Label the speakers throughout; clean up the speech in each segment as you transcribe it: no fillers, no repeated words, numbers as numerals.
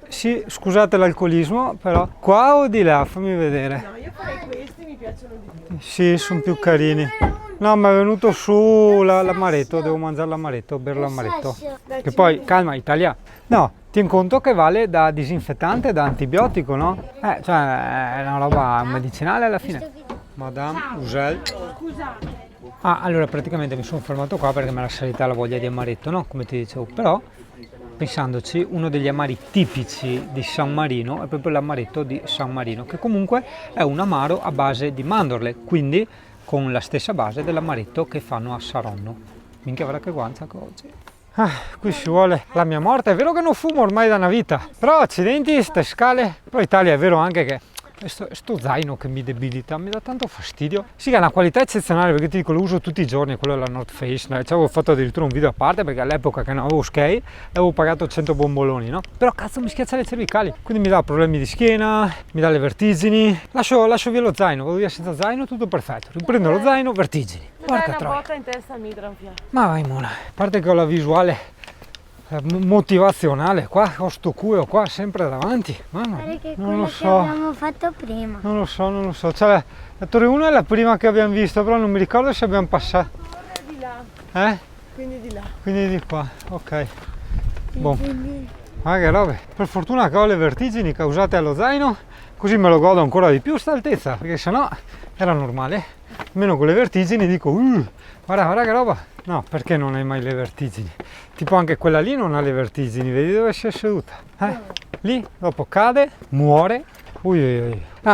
Speaker 1: Sì, scusate l'alcolismo, però qua o di là? Fammi vedere.
Speaker 2: No, io farei questi, mi piacciono di più.
Speaker 1: Sì, sono più carini. No, ma è venuto su l'amaretto, devo mangiare l'amaretto, bere l'amaretto. Che poi, calma, Italia. No, tieni conto che vale da disinfettante, da antibiotico, no? Cioè, è una roba medicinale alla fine. Madame Usel.
Speaker 2: Scusate.
Speaker 1: Allora praticamente mi sono fermato qua perché mi era salita la voglia di amaretto, no? Come ti dicevo, però pensandoci, uno degli amari tipici di San Marino è proprio l'amaretto di San Marino, che comunque è un amaro a base di mandorle, quindi con la stessa base dell'amaretto che fanno a Saronno. Minchia, guarda che guancia che oggi. Qui ci vuole la mia morte. È vero che non fumo ormai da una vita, però accidenti, ste scale. Poi Italia è vero anche che sto zaino che mi debilita, mi dà tanto fastidio. Sì, che ha una qualità eccezionale, perché ti dico, lo uso tutti i giorni, quello della North Face. Ci avevo fatto addirittura un video a parte, perché all'epoca che non avevo skate avevo pagato 100 bomboloni, no? Però cazzo mi schiaccia le cervicali, quindi mi dà problemi di schiena, mi dà le vertigini. Lascio via lo zaino, vado via senza zaino, tutto perfetto. Riprendo lo zaino, vertigini. Porca troia.
Speaker 2: Una botta in testa mi tranfia.
Speaker 1: Ma vai mona, a parte che ho la visuale motivazionale qua, ho sto culo qua sempre davanti. Mamma, non lo so.
Speaker 3: Che abbiamo fatto prima.
Speaker 1: Non lo so. Cioè, la Torre 1 è la prima che abbiamo visto, però non mi ricordo se abbiamo passato.
Speaker 2: Di là. Quindi di là.
Speaker 1: Quindi di qua, ok. Boh. Ma che robe. Per fortuna che ho le vertigini causate allo zaino, così me lo godo ancora di più sta altezza, perché sennò era normale. Almeno con le vertigini dico, guarda che roba. No, perché non hai mai le vertigini? Tipo anche quella lì non ha le vertigini, vedi dove si è seduta? Lì, dopo cade, muore.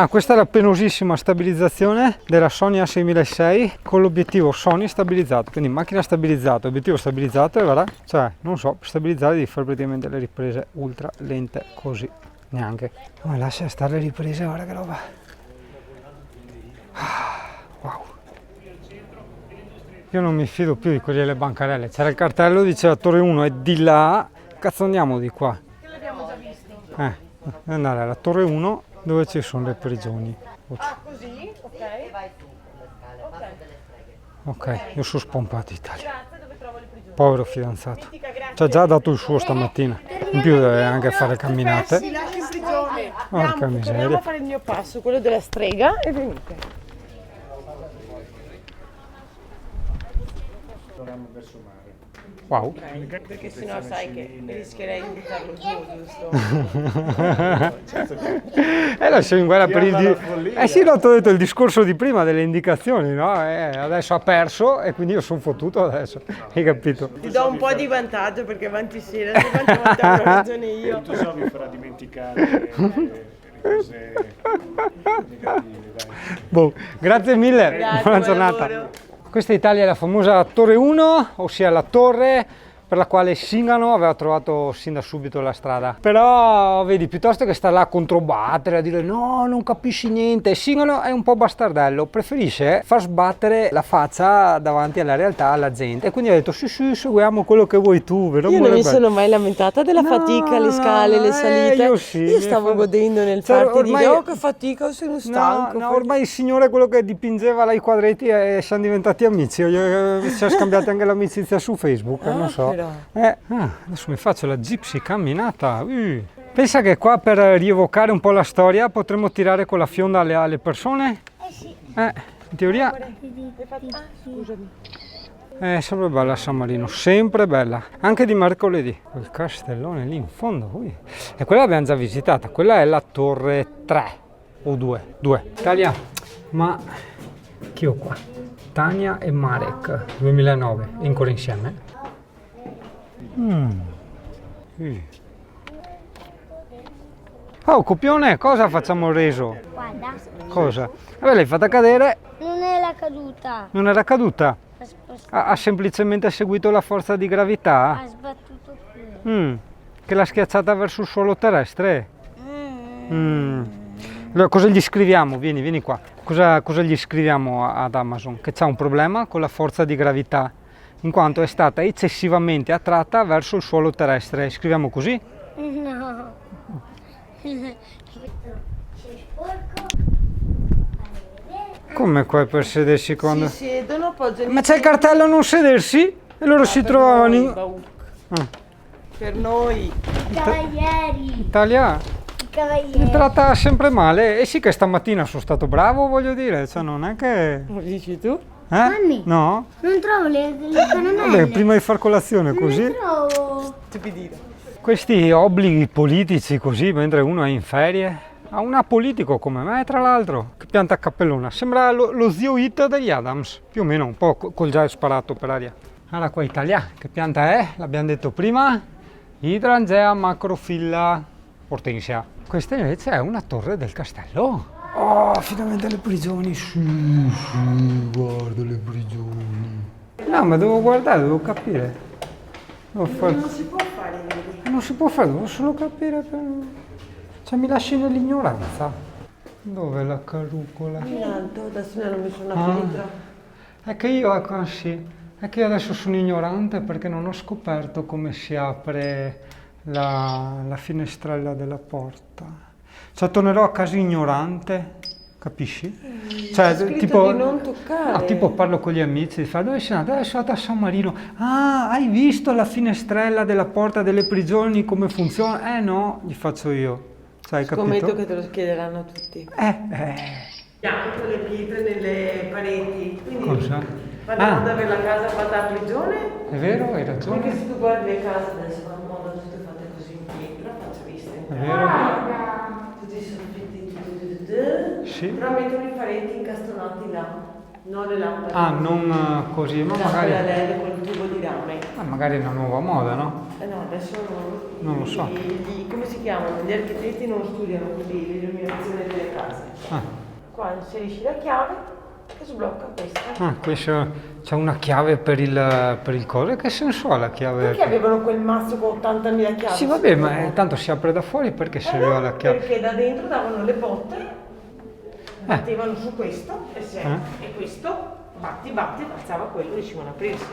Speaker 1: Questa è la penosissima stabilizzazione della Sony A6006 con l'obiettivo Sony stabilizzato, quindi macchina stabilizzata, obiettivo stabilizzato e voilà. Cioè, non so, per stabilizzare devi fare praticamente le riprese ultra lente così, neanche. Ma lascia stare le riprese, guarda che roba. Wow. Io non mi fido più di quelli delle bancarelle. C'era il cartello, diceva Torre 1 è di là, cazzo andiamo di qua.
Speaker 2: Che l'abbiamo già visto.
Speaker 1: Andare alla Torre 1 dove ci sono le prigioni.
Speaker 2: Così? Ok.
Speaker 1: Ok, io sono spompato Italia.
Speaker 2: Grazie, dove trovo le prigioni?
Speaker 1: Povero fidanzato.
Speaker 2: Mitica, grazie.
Speaker 1: Ci ha già dato il suo stamattina. In più deve anche fare camminate.
Speaker 2: Si lascia in prigione.
Speaker 1: Porca
Speaker 2: Torniamo
Speaker 1: miseria.
Speaker 2: a fare il mio passo, quello della strega, e venite.
Speaker 1: Wow.
Speaker 2: Perché sennò sai che rischierei di buttarlo giù, giusto?
Speaker 1: Lasciamo in guerra per il sì, no, ti ho detto il discorso di prima delle indicazioni, no? Adesso ha perso e quindi io sono fottuto adesso. Hai capito?
Speaker 2: Ti do un po' di vantaggio perché avanti sera, se quante volte avrò ragione io.
Speaker 4: Tu so mi farà dimenticare le cose negative, dai.
Speaker 1: Boh, grazie mille,
Speaker 2: Grazie,
Speaker 1: buona
Speaker 2: buon
Speaker 1: giornata.
Speaker 2: lavoro.
Speaker 1: Questa in Italia è la famosa Torre 1, ossia la torre per la quale Singano aveva trovato sin da subito la strada. Però vedi, piuttosto che stare là a controbattere, a dire no, non capisci niente, Singano è un po' bastardello, preferisce far sbattere la faccia davanti alla realtà, alla gente, e quindi ha detto sì, seguiamo quello che vuoi tu. Vero?
Speaker 2: Io non mi sono mai lamentata della fatica, le scale, le salite.
Speaker 1: Io sì.
Speaker 2: Io stavo godendo nel farti dire oh che fatica, sono stanco.
Speaker 1: No, ormai il signore è quello che dipingeva là i quadretti e siamo diventati amici, ci siamo scambiati anche l'amicizia su Facebook, non so. Adesso mi faccio la gypsy camminata. Pensa che qua per rievocare un po' la storia potremmo tirare con la fionda alle persone?
Speaker 3: Sì.
Speaker 1: In teoria
Speaker 2: Scusami.
Speaker 1: è sempre bella San Marino, sempre bella, anche di mercoledì. Quel castellone lì in fondo, e quella l'abbiamo già visitata, quella è la torre 3 o 2. Italia, ma chi ho qua? Tania e Marek, 2009, ancora insieme? Oh, copione, cosa facciamo reso?
Speaker 3: Guarda,
Speaker 1: Cosa? Vabbè, l'hai fatta cadere,
Speaker 3: non è la caduta.
Speaker 1: non era caduta?
Speaker 3: Ha spostato,
Speaker 1: Ha semplicemente seguito la forza di gravità?
Speaker 3: ha sbattuto qui.
Speaker 1: Che l'ha schiacciata verso il suolo terrestre? Allora, cosa gli scriviamo? Vieni qua. Cosa gli scriviamo ad Amazon? Che c'ha un problema con la forza di gravità, in quanto è stata eccessivamente attratta verso il suolo terrestre. Scriviamo così?
Speaker 3: No.
Speaker 1: Come qua per sedersi quando...
Speaker 2: Si siedono, appoggiano.
Speaker 1: Ma c'è il cartello non sedersi? E loro si trovavano in...
Speaker 2: Per noi.
Speaker 3: I cavalieri.
Speaker 1: Italia
Speaker 3: I
Speaker 1: mi
Speaker 3: cavalieri.
Speaker 1: tratta sempre male. E sì che stamattina sono stato bravo, voglio dire, cioè non è che...
Speaker 2: Lo dici tu?
Speaker 3: Nanni.
Speaker 1: No?
Speaker 3: Non trovo le cannonelle.
Speaker 1: Vabbè, prima di far colazione
Speaker 3: Non
Speaker 1: così.
Speaker 3: le trovo.
Speaker 2: Stupidino.
Speaker 1: Questi obblighi politici così, mentre uno è in ferie. Ha un apolitico come me, tra l'altro, che pianta a cappellona. Sembra lo zio Hit degli Adams, più o meno, un po' col già sparato per aria. Allora qua Italia, che pianta è? L'abbiamo detto prima. Hydrangea macrophylla hortensia. Questa invece è una torre del castello. Oh, finalmente le prigioni. Sì, guarda le prigioni. No, ma devo guardare, devo capire.
Speaker 2: Non si può fare vedi.
Speaker 1: Non si può fare, devo solo capire. Cioè mi lasci nell'ignoranza. Dov'è la carrucola?
Speaker 2: In alto, adesso ne hanno messo una
Speaker 1: Ah.
Speaker 2: pietra.
Speaker 1: È che io, ecco, sì, è che io adesso sono ignorante perché non ho scoperto come si apre la finestrella della porta. Cioè tornerò a casa ignorante, capisci? Cioè,
Speaker 2: scritto
Speaker 1: tipo,
Speaker 2: di non toccare.
Speaker 1: no, tipo parlo con gli amici, fa dove sei andato? Sono andato a San Marino. Ah, hai visto la finestrella della porta delle prigioni come funziona? No, gli faccio io. Cioè, hai
Speaker 2: Scommetto
Speaker 1: capito?
Speaker 2: che te lo chiederanno tutti.
Speaker 1: Eh.
Speaker 2: Bianco le pietre nelle pareti. Quindi
Speaker 1: Cosa?
Speaker 2: parliamo
Speaker 1: Ah.
Speaker 2: di avere la casa fatta a prigione.
Speaker 1: È vero, hai
Speaker 2: Perché
Speaker 1: ragione.
Speaker 2: se tu guardi le case adesso vanno in moda tutte fatte così in pietra, faccio viste.
Speaker 1: È vero?
Speaker 2: Tutti sono
Speaker 1: Sì.
Speaker 2: però mettono i pareti incastonati là, non le lampade.
Speaker 1: Ah, non così, ma
Speaker 2: Le lampade a
Speaker 1: magari,
Speaker 2: LED con il tubo di rame.
Speaker 1: magari è una nuova moda, no?
Speaker 2: No, adesso
Speaker 1: Non lo so.
Speaker 2: come si chiamano? Gli architetti non studiano così l'illuminazione delle case.
Speaker 1: Ah,
Speaker 2: Qua inserisci la chiave che sblocca questa.
Speaker 1: questo c'è una chiave per il coso. Che senso ha la chiave?
Speaker 2: Perché avevano quel mazzo con 80.000 chiavi?
Speaker 1: Sì, vabbè, ma tanto si apre da fuori perché serviva la chiave.
Speaker 2: Perché da dentro davano le botte, battevano su questo e questo batti, alzava quello e riuscivano a aprirsi.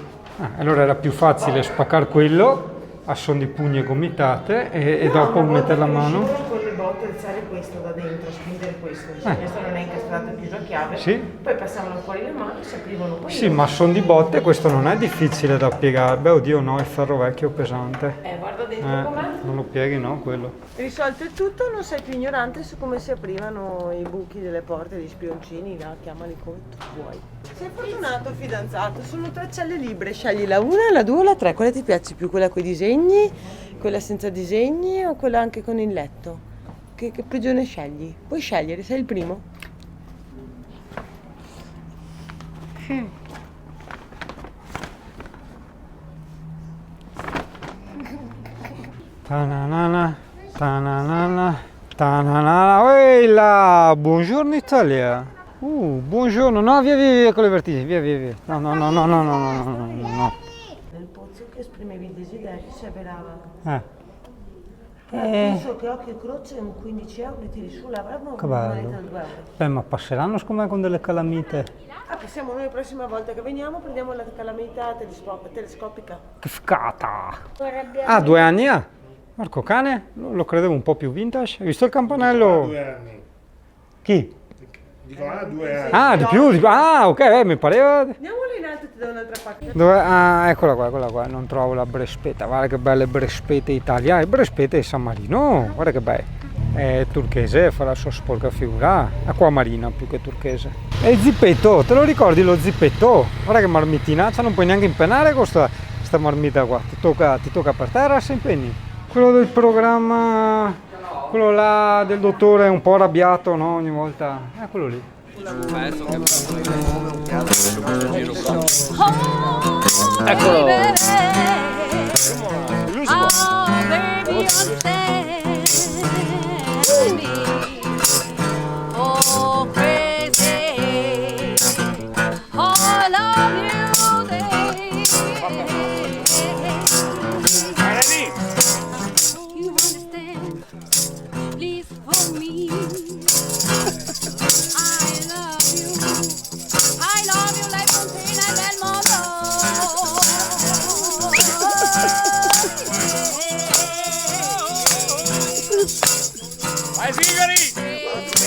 Speaker 1: Allora era più facile spaccare quello a son di pugni e gomitate e dopo
Speaker 2: una volta
Speaker 1: mettere la
Speaker 2: che
Speaker 1: mano.
Speaker 2: riuscivano con le botte alzare questo da dentro, spingere questo, questo non è incastrato e chiuso a chiave,
Speaker 1: Sì.
Speaker 2: poi passavano fuori le mani, si aprivano quello.
Speaker 1: Sì, ma son di botte, questo non è difficile da piegare. Beh, oddio, no, è ferro vecchio pesante.
Speaker 2: Guarda dentro com'è.
Speaker 1: Non lo pieghi, no, quello.
Speaker 2: Risolto il tutto, non sei più ignorante su come si aprivano i buchi delle porte, gli spioncini, chiamali come tu vuoi. Sei fortunato fidanzato, sono 3 celle libere, scegli la 1, la 2 o la 3, quale ti piace più? Quella con i disegni, quella senza disegni o quella anche con il letto? Che prigione scegli? Puoi scegliere, sei il primo?
Speaker 1: Tananana, tananana, tananana. Ehi là, buongiorno Italia. Buongiorno. No, via con le vertigini, via. No.
Speaker 2: Nel pozzo che esprimevi i desideri si avverava.
Speaker 1: Eh,
Speaker 2: Penso che occhio e croce un 15 euro e tiri su l'avremmo
Speaker 1: Che bello.
Speaker 2: 2 euro.
Speaker 1: beh, ma passeranno secondo me con delle calamite.
Speaker 2: Passiamo noi la prossima volta che veniamo, prendiamo la calamità telescopica.
Speaker 1: Che fcata.
Speaker 3: Vorrebbe-
Speaker 1: Ah, 2 anni, ah. Marco cane? Lo credevo un po' più vintage. Hai visto il campanello?
Speaker 4: 2 anni.
Speaker 1: Chi?
Speaker 4: Dico, 2 anni.
Speaker 1: Ah, di più. Ah, ok, mi pareva...
Speaker 2: Andiamo lì in alto e ti do un'altra parte.
Speaker 1: Dove? Ah, eccola qua, non trovo la brespeta, guarda che belle brespete italiane, il brespete di San Marino, guarda che bello, è turchese, fa la sua sporca figura, acqua marina più che turchese. E il zippetto, te lo ricordi lo zippetto? Guarda che marmittinaccia, non puoi neanche impennare con sta marmita qua, ti tocca per terra se impegni. Quello del programma, quello là del dottore è un po' arrabbiato, no, ogni volta, è quello lì.
Speaker 5: Eccolo. Oh, baby, understand me. Oh, crazy. Oh, I love you, baby. You understand? Please hold me. I love you like Fontaine and Belmondo.
Speaker 4: Vai sigari!